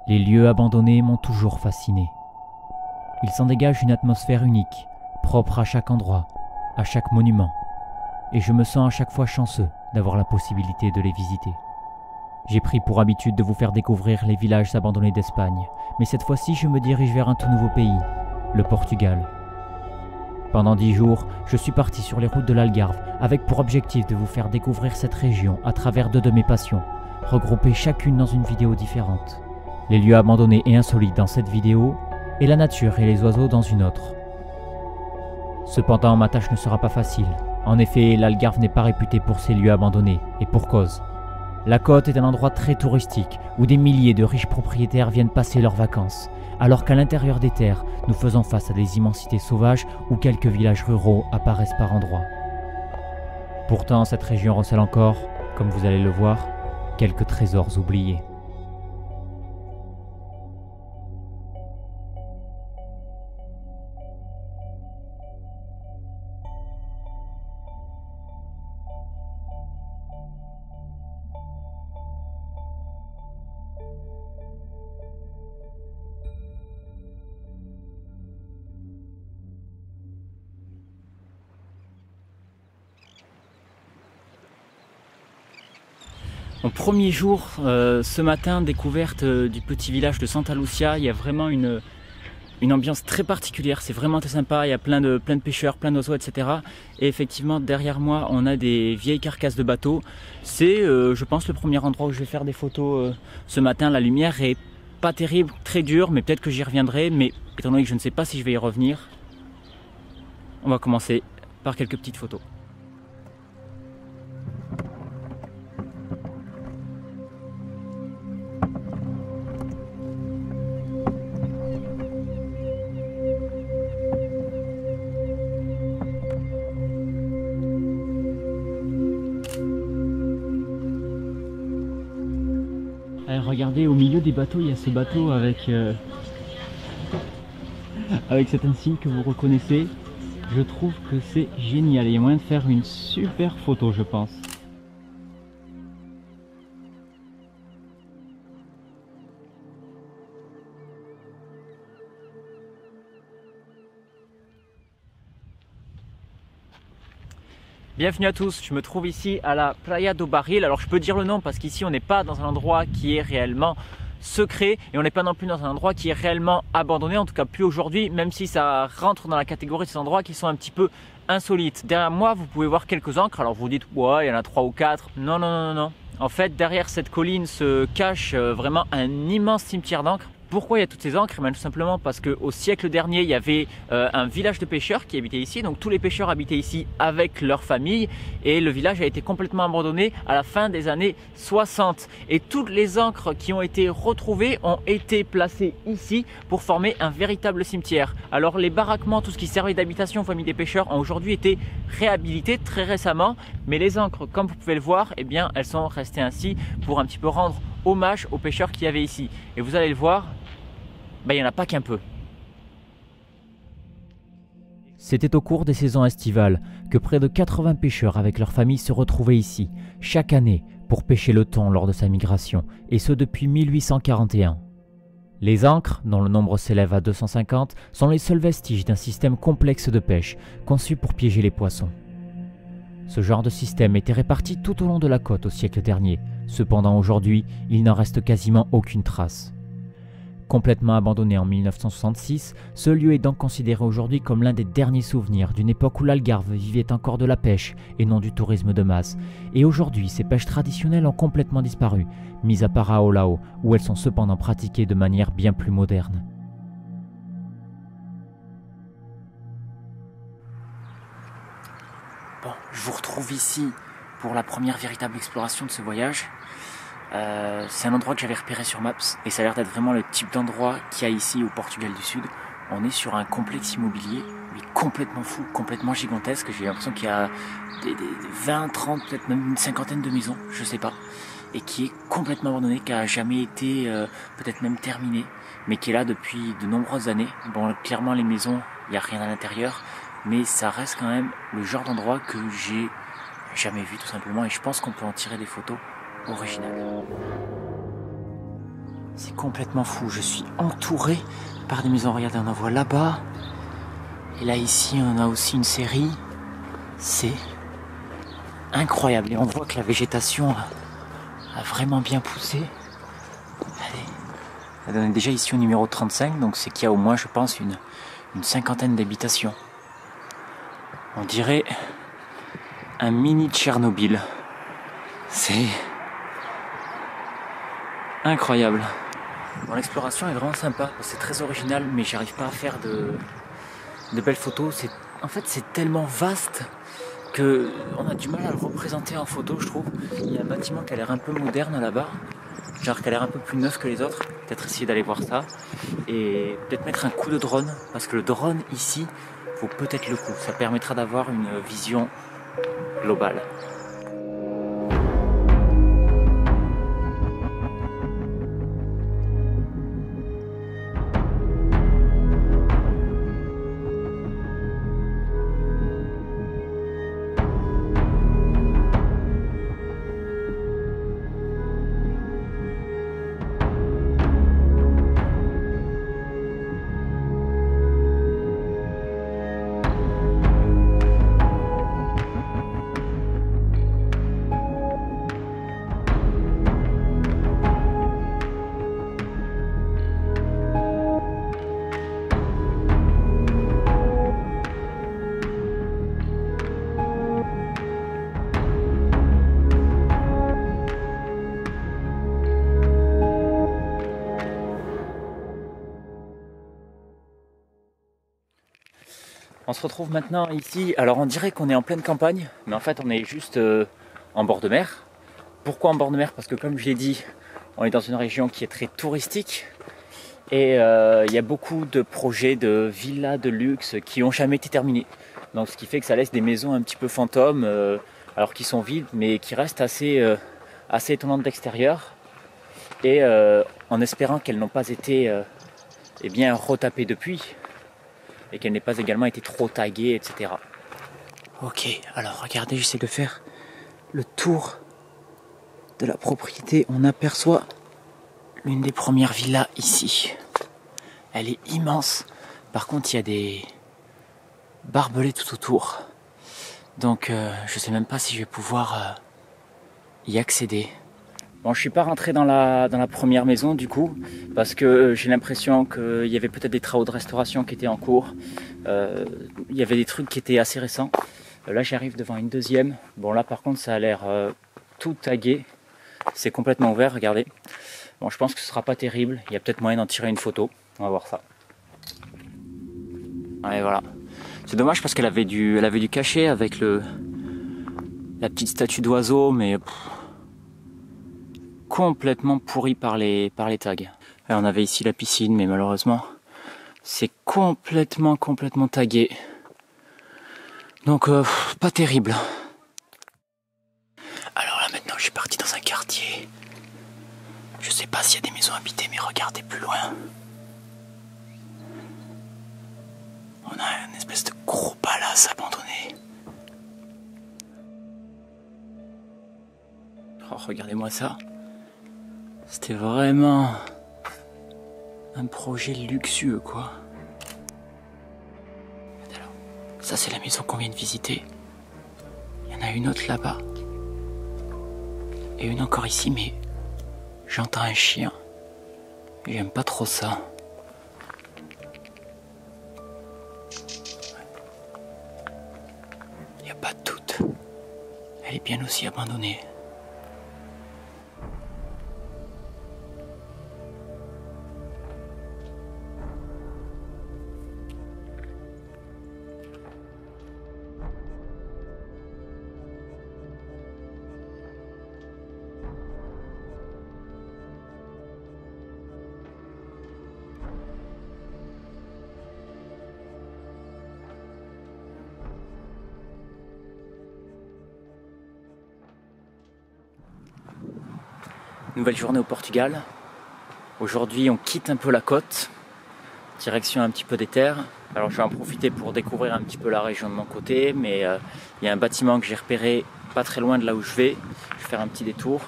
Les lieux abandonnés m'ont toujours fasciné. Il s'en dégage une atmosphère unique, propre à chaque endroit, à chaque monument, et je me sens à chaque fois chanceux d'avoir la possibilité de les visiter. J'ai pris pour habitude de vous faire découvrir les villages abandonnés d'Espagne, mais cette fois-ci je me dirige vers un tout nouveau pays, le Portugal. Pendant 10 jours, je suis parti sur les routes de l'Algarve avec pour objectif de vous faire découvrir cette région à travers 2 de mes passions, regroupées chacune dans une vidéo différente. Les lieux abandonnés et insolites dans cette vidéo, et la nature et les oiseaux dans une autre. Cependant, ma tâche ne sera pas facile. En effet, l'Algarve n'est pas réputée pour ses lieux abandonnés, et pour cause. La côte est un endroit très touristique, où des milliers de riches propriétaires viennent passer leurs vacances, alors qu'à l'intérieur des terres, nous faisons face à des immensités sauvages où quelques villages ruraux apparaissent par endroits. Pourtant, cette région recèle encore, comme vous allez le voir, quelques trésors oubliés. Mon premier jour, ce matin, découverte du petit village de Santa Lucia. Il y a vraiment une ambiance très particulière, c'est vraiment très sympa, il y a plein de pêcheurs, plein d'oiseaux, etc. Et effectivement, derrière moi, on a des vieilles carcasses de bateaux. C'est, je pense, le premier endroit où je vais faire des photos ce matin. La lumière est pas terrible, très dure, mais peut-être que j'y reviendrai. Mais étant donné que je ne sais pas si je vais y revenir, on va commencer par quelques petites photos. Regardez, au milieu des bateaux, il y a ce bateau avec cet insigne que vous reconnaissez. Je trouve que c'est génial. Il y a moyen de faire une super photo, je pense. Bienvenue à tous, je me trouve ici à la Playa do Barril. Alors je peux dire le nom parce qu'ici on n'est pas dans un endroit qui est réellement secret et on n'est pas non plus dans un endroit qui est réellement abandonné, en tout cas plus aujourd'hui, même si ça rentre dans la catégorie de ces endroits qui sont un petit peu insolites. Derrière moi vous pouvez voir quelques ancres, alors vous dites ouais il y en a 3 ou 4, non non non non non. En fait derrière cette colline se cache vraiment un immense cimetière d'encre. Pourquoi il y a toutes ces encres? Tout simplement parce qu'au siècle dernier, il y avait un village de pêcheurs qui habitait ici. Donc tous les pêcheurs habitaient ici avec leur famille et le village a été complètement abandonné à la fin des années 60. Et toutes les encres qui ont été retrouvées ont été placées ici pour former un véritable cimetière. Alors les baraquements, tout ce qui servait d'habitation aux familles des pêcheurs ont aujourd'hui été réhabilités très récemment. Mais les encres, comme vous pouvez le voir, eh bien, elles sont restées ainsi pour un petit peu rendre hommage aux pêcheurs qu'il y avait ici. Et vous allez le voir, il n'y en a pas qu'un peu. C'était au cours des saisons estivales que près de 80 pêcheurs avec leurs familles se retrouvaient ici, chaque année, pour pêcher le thon lors de sa migration, et ce depuis 1841. Les ancres, dont le nombre s'élève à 250, sont les seuls vestiges d'un système complexe de pêche, conçu pour piéger les poissons. Ce genre de système était réparti tout au long de la côte au siècle dernier, cependant aujourd'hui, il n'en reste quasiment aucune trace. Complètement abandonné en 1966, ce lieu est donc considéré aujourd'hui comme l'un des derniers souvenirs d'une époque où l'Algarve vivait encore de la pêche et non du tourisme de masse. Et aujourd'hui, ces pêches traditionnelles ont complètement disparu, mis à part à Olao, où elles sont cependant pratiquées de manière bien plus moderne. Bon, je vous retrouve ici pour la première véritable exploration de ce voyage. C'est un endroit que j'avais repéré sur Maps et ça a l'air d'être vraiment le type d'endroit qu'il y a ici au Portugal du Sud. On est sur un complexe immobilier, mais complètement fou, complètement gigantesque. J'ai l'impression qu'il y a des 20, 30, peut-être même une cinquantaine de maisons, je sais pas, et qui est complètement abandonné, qui a jamais été peut-être même terminé, mais qui est là depuis de nombreuses années. Bon, clairement les maisons, il n'y a rien à l'intérieur, mais ça reste quand même le genre d'endroit que j'ai jamais vu tout simplement, et je pense qu'on peut en tirer des photos original. C'est complètement fou. Je suis entouré par des maisons. Regardez, on en voit là-bas. Et là, ici, on a aussi une série. C'est incroyable. Et on voit que la végétation a vraiment bien poussé. Allez. On est déjà ici au numéro 35, donc c'est qu'il y a au moins, je pense, une cinquantaine d'habitations. On dirait un mini Tchernobyl. C'est incroyable. Bon, l'exploration est vraiment sympa, c'est très original, mais j'arrive pas à faire de belles photos. En fait, c'est tellement vaste que on a du mal à le représenter en photo, je trouve. Il y a un bâtiment qui a l'air un peu moderne là-bas, genre qui a l'air un peu plus neuf que les autres. Peut-être essayer d'aller voir ça et peut-être mettre un coup de drone, parce que le drone ici vaut peut-être le coup. Ça permettra d'avoir une vision globale. On se retrouve maintenant ici, alors on dirait qu'on est en pleine campagne, mais en fait on est juste en bord de mer. Pourquoi en bord de mer? Parce que comme je l'ai dit, on est dans une région qui est très touristique et il y a beaucoup de projets de villas de luxe qui n'ont jamais été terminés. Donc ce qui fait que ça laisse des maisons un petit peu fantômes, alors qui sont vides, mais qui restent assez étonnantes d'extérieur. Et en espérant qu'elles n'ont pas été eh bien retapées depuis. Et qu'elle n'ait pas également été trop taguée, etc. Ok, alors regardez, j'essaie de faire le tour de la propriété. On aperçoit l'une des premières villas ici. Elle est immense. Par contre, il y a des barbelés tout autour. Donc, je sais même pas si je vais pouvoir y accéder. Bon, je suis pas rentré dans la première maison du coup, parce que j'ai l'impression qu'il y avait peut-être des travaux de restauration qui étaient en cours. Il y avait des trucs qui étaient assez récents. Là, j'arrive devant une deuxième. Bon, là par contre, ça a l'air tout tagué. C'est complètement ouvert, regardez. Bon, je pense que ce sera pas terrible. Il y a peut-être moyen d'en tirer une photo. On va voir ça. Ouais, voilà. C'est dommage parce qu'elle avait du cachet avec la petite statue d'oiseau, mais complètement pourri par les tags. Alors, on avait ici la piscine, mais malheureusement, c'est complètement tagué. Donc, pas terrible. Alors là, maintenant, je suis parti dans un quartier. Je sais pas s'il y a des maisons habitées, mais regardez plus loin. On a une espèce de gros palace abandonné. Oh, regardez-moi ça. C'était vraiment un projet luxueux, quoi. Alors, ça c'est la maison qu'on vient de visiter. Il y en a une autre là-bas. Et une encore ici, mais j'entends un chien. J'aime pas trop ça. Il n'y a pas de doute. Elle est bien aussi abandonnée. Nouvelle journée au Portugal. Aujourd'hui, on quitte un peu la côte, direction un petit peu des terres. Alors, je vais en profiter pour découvrir un petit peu la région de mon côté, mais il y a un bâtiment que j'ai repéré pas très loin de là où je vais. Je vais faire un petit détour.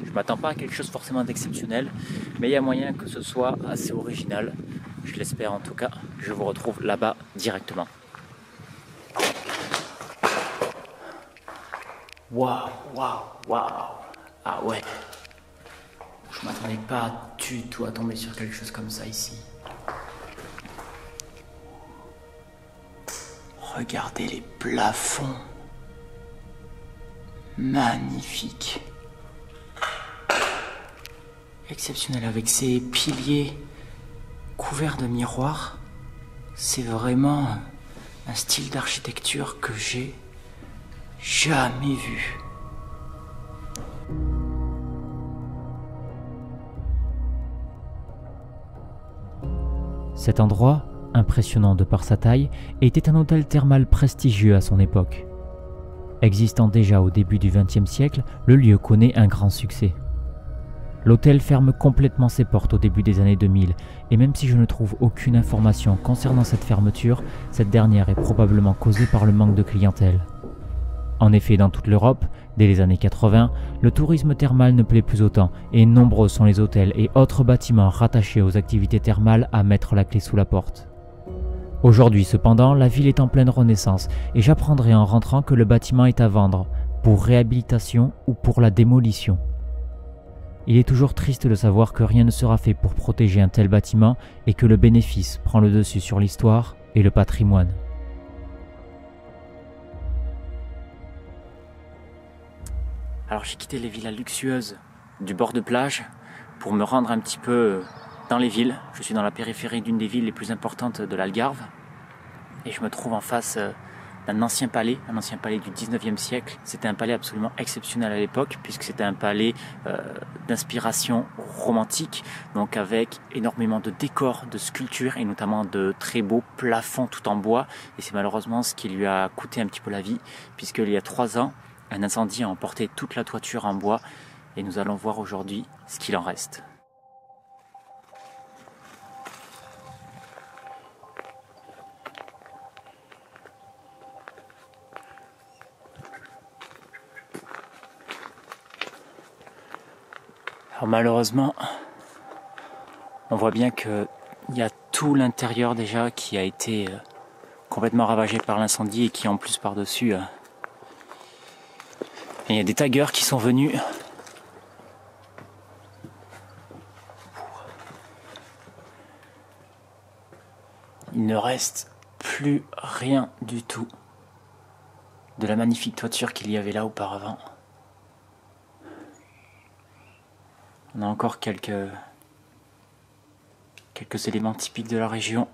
Je m'attends pas à quelque chose forcément d'exceptionnel, mais il y a moyen que ce soit assez original. Je l'espère en tout cas. Je vous retrouve là-bas directement. Waouh, waouh, waouh. Ah ouais. Je m'attendais pas du tout à tomber sur quelque chose comme ça ici. Regardez les plafonds. Magnifique. Exceptionnel avec ces piliers couverts de miroirs. C'est vraiment un style d'architecture que j'ai jamais vu. Cet endroit, impressionnant de par sa taille, était un hôtel thermal prestigieux à son époque. Existant déjà au début du XXe siècle, le lieu connaît un grand succès. L'hôtel ferme complètement ses portes au début des années 2000, et même si je ne trouve aucune information concernant cette fermeture, cette dernière est probablement causée par le manque de clientèle. En effet, dans toute l'Europe, dès les années 80, le tourisme thermal ne plaît plus autant, et nombreux sont les hôtels et autres bâtiments rattachés aux activités thermales à mettre la clé sous la porte. Aujourd'hui cependant, la ville est en pleine renaissance, et j'apprendrai en rentrant que le bâtiment est à vendre, pour réhabilitation ou pour la démolition. Il est toujours triste de savoir que rien ne sera fait pour protéger un tel bâtiment et que le bénéfice prend le dessus sur l'histoire et le patrimoine. Alors j'ai quitté les villas luxueuses du bord de plage pour me rendre un petit peu dans les villes. Je suis dans la périphérie d'une des villes les plus importantes de l'Algarve et je me trouve en face d'un ancien palais du 19e siècle. C'était un palais absolument exceptionnel à l'époque puisque c'était un palais d'inspiration romantique, donc avec énormément de décors, de sculptures et notamment de très beaux plafonds tout en bois. Et c'est malheureusement ce qui lui a coûté un petit peu la vie puisqu'il y a 3 ans, un incendie a emporté toute la toiture en bois et nous allons voir aujourd'hui ce qu'il en reste. Alors malheureusement, on voit bien qu'il y a tout l'intérieur déjà qui a été complètement ravagé par l'incendie et qui en plus par-dessus... il y a des taggeurs qui sont venus. Il ne reste plus rien du tout de la magnifique toiture qu'il y avait là auparavant. On a encore quelques éléments typiques de la région.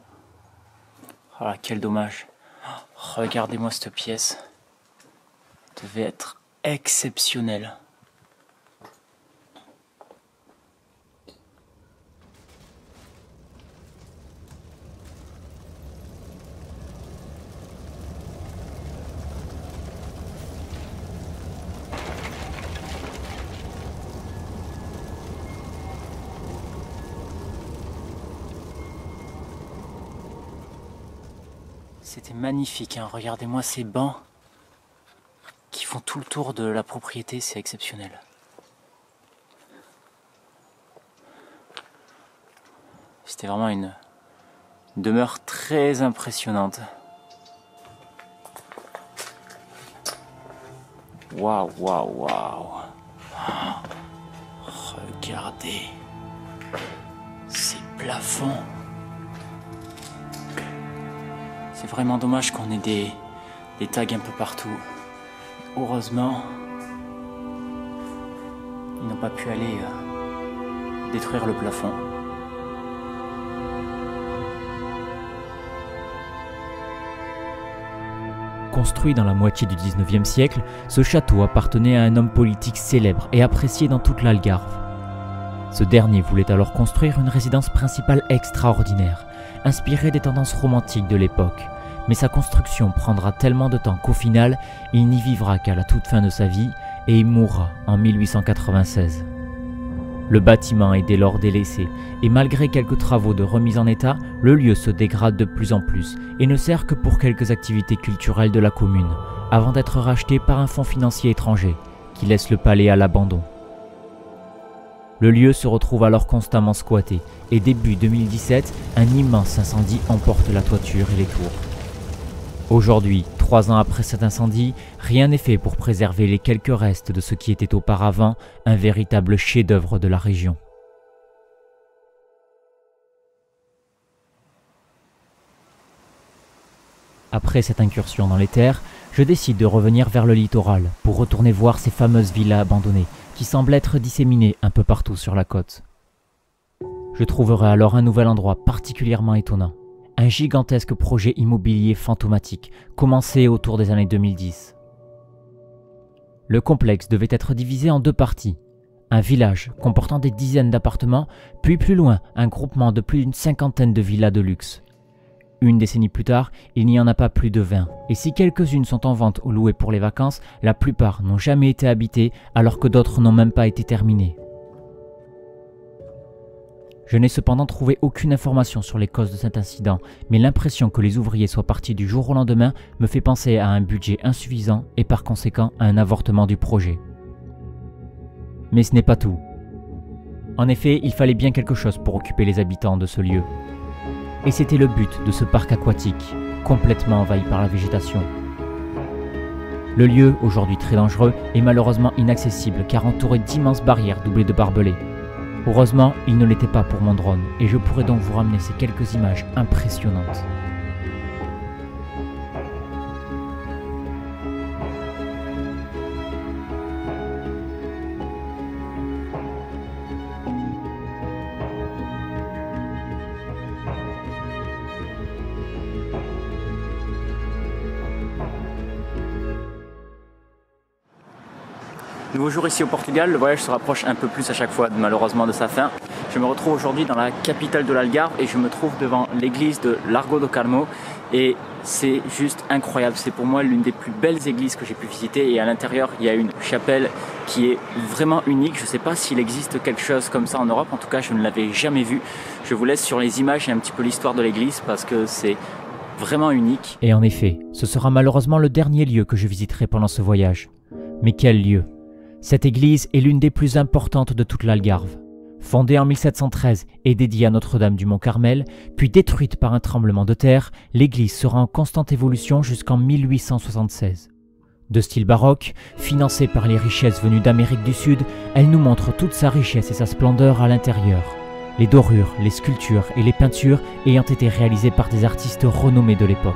Oh là, quel dommage. Regardez-moi cette pièce. Elle devait être exceptionnelle. C'était magnifique, hein. Regardez-moi ces bancs qui font tout le tour de la propriété, c'est exceptionnel. C'était vraiment une demeure très impressionnante. Waouh, waouh, waouh. Regardez ces plafonds. C'est vraiment dommage qu'on ait des tags un peu partout. Heureusement, ils n'ont pas pu aller détruire le plafond. Construit dans la moitié du 19e siècle, ce château appartenait à un homme politique célèbre et apprécié dans toute l'Algarve. Ce dernier voulait alors construire une résidence principale extraordinaire, inspirée des tendances romantiques de l'époque, mais sa construction prendra tellement de temps qu'au final, il n'y vivra qu'à la toute fin de sa vie et il mourra en 1896. Le bâtiment est dès lors délaissé et malgré quelques travaux de remise en état, le lieu se dégrade de plus en plus et ne sert que pour quelques activités culturelles de la commune, avant d'être racheté par un fonds financier étranger qui laisse le palais à l'abandon. Le lieu se retrouve alors constamment squatté et début 2017, un immense incendie emporte la toiture et les tours. Aujourd'hui, 3 ans après cet incendie, rien n'est fait pour préserver les quelques restes de ce qui était auparavant un véritable chef-d'œuvre de la région. Après cette incursion dans les terres, je décide de revenir vers le littoral pour retourner voir ces fameuses villas abandonnées qui semblent être disséminées un peu partout sur la côte. Je trouverai alors un nouvel endroit particulièrement étonnant, un gigantesque projet immobilier fantomatique commencé autour des années 2010. Le complexe devait être divisé en 2 parties, un village comportant des dizaines d'appartements, puis plus loin un groupement de plus d'une 50aine de villas de luxe. Une décennie plus tard, il n'y en a pas plus de 20, et si quelques-unes sont en vente ou louées pour les vacances, la plupart n'ont jamais été habitées alors que d'autres n'ont même pas été terminées. Je n'ai cependant trouvé aucune information sur les causes de cet incident, mais l'impression que les ouvriers soient partis du jour au lendemain me fait penser à un budget insuffisant et par conséquent à un avortement du projet. Mais ce n'est pas tout. En effet, il fallait bien quelque chose pour occuper les habitants de ce lieu. Et c'était le but de ce parc aquatique, complètement envahi par la végétation. Le lieu, aujourd'hui très dangereux, est malheureusement inaccessible car entouré d'immenses barrières doublées de barbelés. Heureusement, il ne l'était pas pour mon drone et je pourrais donc vous ramener ces quelques images impressionnantes. Nouveau jour ici au Portugal, le voyage se rapproche un peu plus à chaque fois malheureusement de sa fin. Je me retrouve aujourd'hui dans la capitale de l'Algarve et je me trouve devant l'église de Largo do Carmo et c'est juste incroyable. C'est pour moi l'une des plus belles églises que j'ai pu visiter et à l'intérieur il y a une chapelle qui est vraiment unique. Je ne sais pas s'il existe quelque chose comme ça en Europe, en tout cas je ne l'avais jamais vu. Je vous laisse sur les images et un petit peu l'histoire de l'église parce que c'est vraiment unique. Et en effet, ce sera malheureusement le dernier lieu que je visiterai pendant ce voyage. Mais quel lieu! Cette église est l'une des plus importantes de toute l'Algarve. Fondée en 1713 et dédiée à Notre-Dame du Mont-Carmel, puis détruite par un tremblement de terre, l'église sera en constante évolution jusqu'en 1876. De style baroque, financée par les richesses venues d'Amérique du Sud, elle nous montre toute sa richesse et sa splendeur à l'intérieur. Les dorures, les sculptures et les peintures ayant été réalisées par des artistes renommés de l'époque.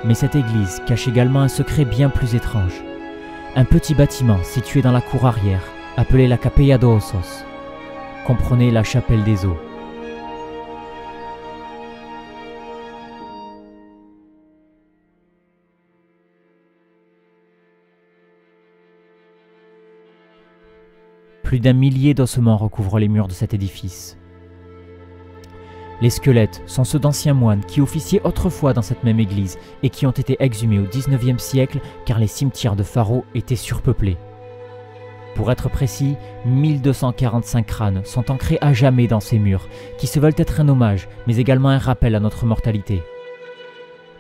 Mais cette église cache également un secret bien plus étrange. Un petit bâtiment situé dans la cour arrière, appelé la Capella dos Ossos. Comprenez la chapelle des os. Plus d'1 millier d'ossements recouvrent les murs de cet édifice. Les squelettes sont ceux d'anciens moines qui officiaient autrefois dans cette même église et qui ont été exhumés au XIXe siècle car les cimetières de Faro étaient surpeuplés. Pour être précis, 1245 crânes sont ancrés à jamais dans ces murs, qui se veulent être un hommage, mais également un rappel à notre mortalité.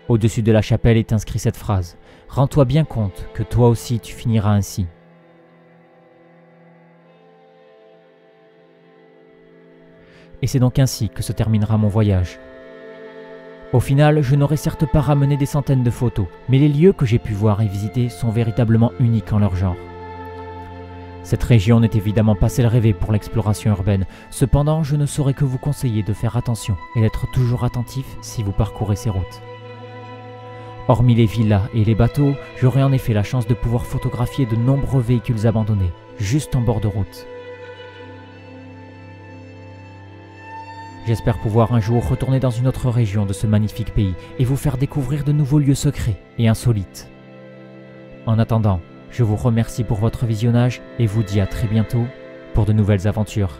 Au-dessus de la chapelle est inscrit cette phrase « Rends-toi bien compte que toi aussi tu finiras ainsi ». Et c'est donc ainsi que se terminera mon voyage. Au final, je n'aurai certes pas ramené des centaines de photos, mais les lieux que j'ai pu voir et visiter sont véritablement uniques en leur genre. Cette région n'est évidemment pas celle rêvée pour l'exploration urbaine, cependant je ne saurais que vous conseiller de faire attention et d'être toujours attentif si vous parcourez ces routes. Hormis les villas et les bateaux, j'aurai en effet la chance de pouvoir photographier de nombreux véhicules abandonnés, juste en bord de route. J'espère pouvoir un jour retourner dans une autre région de ce magnifique pays et vous faire découvrir de nouveaux lieux secrets et insolites. En attendant, je vous remercie pour votre visionnage et vous dis à très bientôt pour de nouvelles aventures.